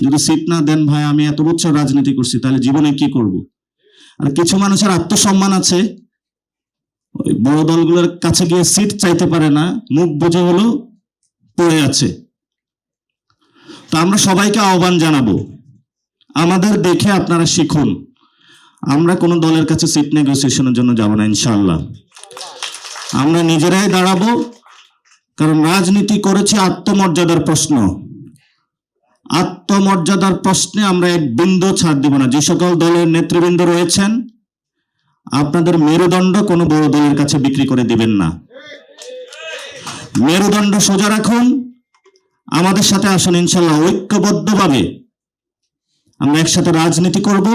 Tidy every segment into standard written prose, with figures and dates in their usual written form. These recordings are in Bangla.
যদি সিট না দেন ভাই, আমি এত বছর রাজনীতি করছি, তাহলে জীবনে কি করব? আর কিছু মানুষের আত্মসম্মান আছে, ওই বড় দলগুলোর কাছে গিয়ে সিট চাইতে পারে না, মুখ বুঝে হলো পড়ে আছে। তো আমরা সবাইকে আহ্বান জানাবো, আমাদের দেখে আপনারা শিখুন। আমরা কোনো দলের কাছে সিট নেগোসিয়েশনের জন্য যাব না ইনশাআল্লাহ। আমরা নিজেরাই দাঁড়াবো, কারণ রাজনীতি করেছি আত্মমর্যাদার প্রশ্ন। আত্মমর্যাদার প্রশ্নে আমরা এক বিন্দু ছাড় দিব না। যে সকল দলের নেতৃবৃন্দ রয়েছেন, আপনাদের মেরুদণ্ড কোনো বড় দলের কাছে বিক্রি করে দিবেন না। মেরুদণ্ড সোজা রাখুন, আমাদের সাথে আসুন ইনশাআল্লাহ। ঐক্যবদ্ধভাবে আমরা একসাথে রাজনীতি করব।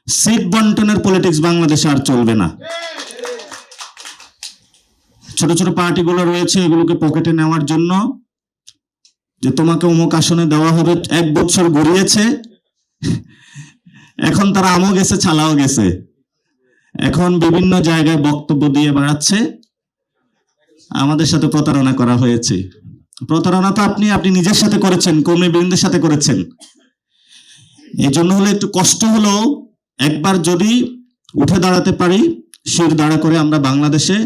সিট বন্টনের পলিটিক্স বাংলাদেশে আর চলবে না। ছোট ছোট পার্টিগুলো রয়েছে, এগুলোকে পকেটে নেওয়ার জন্য, যে তোমাকে অমুক আসনে দেওয়া হবে, 1 বছর গড়িয়েছে, এখন তারা আমও গেছে, ছালাও গেছে, এখন বিভিন্ন জায়গায় বক্তব্য দিয়ে বেড়াচ্ছে। আমাদের সাথে প্রতারণা করা হয়েছে। প্রতারণা তো আপনি নিজের সাথে করেছেন, কর্মীবৃন্দের সাথে করেছেন। এই জন্য হলো একটু কষ্ট হলো, একবার যদি উঠে দাঁড়াতে পারি শির দাঁড়া করে, আমরা বাংলাদেশে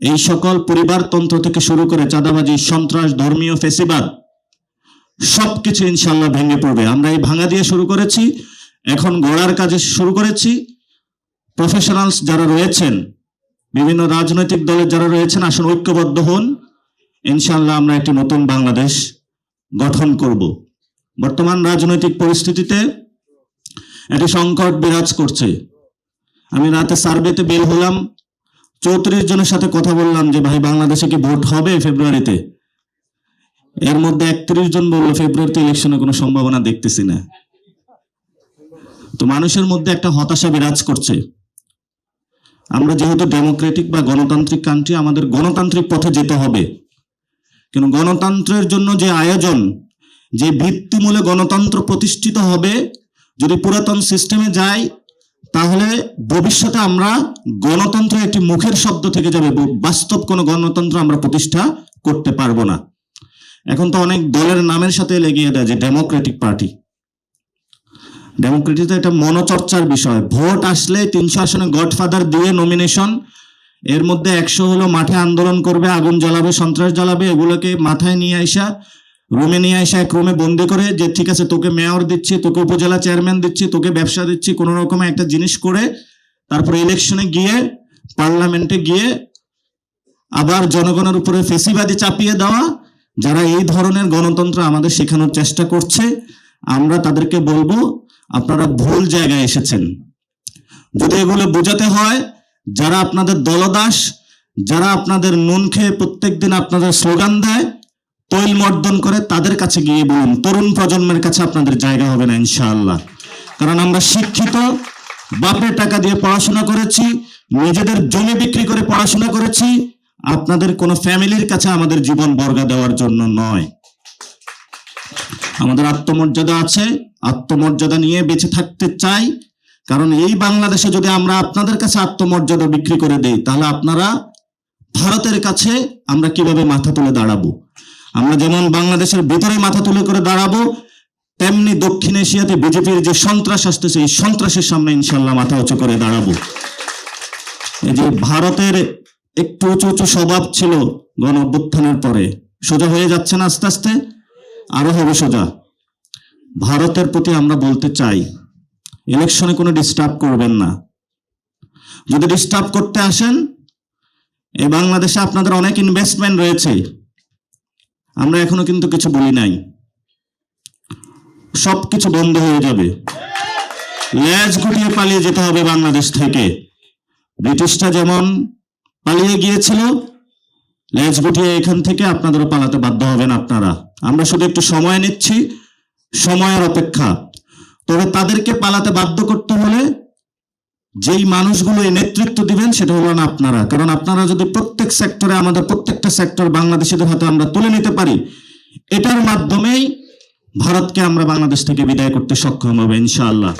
এই সকল পরিবারতন্ত্র থেকে শুরু করে চাঁদাবাজি, সন্ত্রাস, ধর্মীয় ফেসিবাদ সবকিছু ইনশাআল্লাহ ভেঙে পড়বে। আমরা এই ভাঙা দিয়ে শুরু করেছি, এখন গড়ার কাজে শুরু করেছি। প্রফেশনালস যারা রয়েছেন, বিভিন্ন রাজনৈতিক দলের যারা রয়েছেন, আসলে ঐক্যবদ্ধ হন। ইনশাআল্লাহ আমরা একটি নতুন বাংলাদেশ গঠন করব। বর্তমান রাজনৈতিক পরিস্থিতিতে একটি সংকট বিরাজ করছে। আমি রাতে সার্ভেতে বের হলাম, 34 জনের সাথে কথা বললাম যে ভাই বাংলাদেশে কি ভোট হবে ফেব্রুয়ারিতে? এর মধ্যে 31 জন বললো ফেব্রুয়ারিতে ইলেকশনের কোনো সম্ভাবনা দেখতেছি না। তো মানুষের মধ্যে একটা হতাশা বিরাজ করছে। আমরা যেহেতু ডেমোক্রেটিক বা গণতান্ত্রিক কান্ট্রি, আমাদের গণতান্ত্রিক পথে যেতে হবে। কিন্তু গণতন্ত্রের জন্য যে আয়োজন, যে ভিত্তিমূলে গণতন্ত্র প্রতিষ্ঠিত হবে, যদি পুরাতন সিস্টেমে যাই, তাহলে ভবিষ্যতে আমরা গণতন্ত্র একটি মুখের শব্দ থেকে যাবে, বাস্তব কোনো গণতন্ত্র আমরা প্রতিষ্ঠা করতে পারবো না। এখন তো অনেক দলের নামের সাথে লেগিয়ে দেয় যে ডেমোক্রেটিক পার্টি। ডেমোক্রেটিক তো এটা মনোচর্চার বিষয়। ভোট আসলে 300 আসনে গডফাদার দিয়ে নমিনেশন, এর মধ্যে 100 হলো মাঠে আন্দোলন করবে, আগুন জ্বালাবে, সন্ত্রাস জ্বালাবে। এগুলোকে মাথায় নিয়ে আসা, রুমে নিয়ে আসা, এক রুমে বন্দি করে, যে ঠিক আছে তোকে মেয়র দিচ্ছি, তোকে উপজেলা চেয়ারম্যান দিচ্ছি, তোকে ব্যবসা দিচ্ছি, কোনো রকমের একটা জিনিস করে, তারপরে ইলেকশনে গিয়ে, পার্লামেন্টে গিয়ে আবার জনগণের উপরে ফেসিবাদী চাপিয়ে দেওয়া। যারা এই ধরনের গণতন্ত্র আমাদের শেখানোর চেষ্টা করছে, আমরা তাদেরকে বলবো আপনারা ভুল জায়গায় এসেছেন। যদি এগুলো বোঝাতে হয়, যারা আপনাদের দলদাস, যারা আপনাদের নুন খেয়ে প্রত্যেকদিন আপনাদের স্লোগান দেয়, তৈল মর্দন করে, তাদের কাছে গিয়ে বলুন। তরুণ প্রজন্মের কাছে আপনাদের জায়গা হবে না ইনশাআল্লাহ। কারণ আমরা শিক্ষিত, বাপের টাকা দিয়ে পড়াশোনা করেছি, নিজেদের জমি বিক্রি করে পড়াশোনা করেছি। আপনাদের কোনো ফ্যামিলির কাছে আমাদের জীবন বর্গা দেওয়ার জন্য নয়। আমাদের আত্মমর্যাদা আছে, আত্মমর্যাদা নিয়ে বেঁচে থাকতে চাই। কারণ এই বাংলাদেশে যদি আমরা আপনাদের কাছে আত্মমর্যাদা বিক্রি করে দেই, তাহলে আপনারা ভারতের কাছে আমরা কিভাবে মাথা তুলে দাঁড়াবো? আমরা যেমন বাংলাদেশের ভিতরে মাথা তুলে করে দাঁড়াবো, তেমনি দক্ষিণ এশিয়াতে বিজেপির যে সন্ত্রাস আসতেছে, এই সন্ত্রাসের সামনে ইনশাআল্লাহ মাথা উঁচু করে দাঁড়াবো। এই যে ভারতের একটু উঁচু উঁচু স্বভাব ছিল গণ অভ্যুত্থানের পরে, সোজা হয়ে যাচ্ছে না, আস্তে আস্তে আরো হবে সোজা। ভারতের প্রতি আমরা বলতে চাই, ইলেকশনে কোনো ডিস্টার্ব করবেন না। যদি ডিস্টার্ব করতে আসেন, এই বাংলাদেশে আপনাদের অনেক ইনভেস্টমেন্ট রয়েছে, আমরা এখনো কিন্তু কিছু বলি নাই। সবকিছু বন্ধ হয়ে যাবে, লেজ গুটিয়ে পালিয়ে যেতে হবে বাংলাদেশ থেকে। ব্রিটিশরা যেমন পালিয়ে গিয়েছিল, লেজ গুটিয়ে এখান থেকে আপনাদেরও পালাতে বাধ্য হবেন আপনারা। আমরা শুধু একটু সময় নিচ্ছি, সময়ের অপেক্ষা। তবে তাদেরকে পালাতে বাধ্য করতে হলে যেই মানুষগুলো এই নেতৃত্ব দিবেন, সেটা হলেন আপনারা। কারণ আপনারা যদি প্রত্যেক সেক্টরে, আমাদের প্রত্যেকটা সেক্টর বাংলাদেশিদের হাতে আমরা তুলে নিতে পারি, এটার মাধ্যমেই ভারতকে আমরা বাংলাদেশ থেকে বিদায় করতে সক্ষম হবে ইনশাআল্লাহ।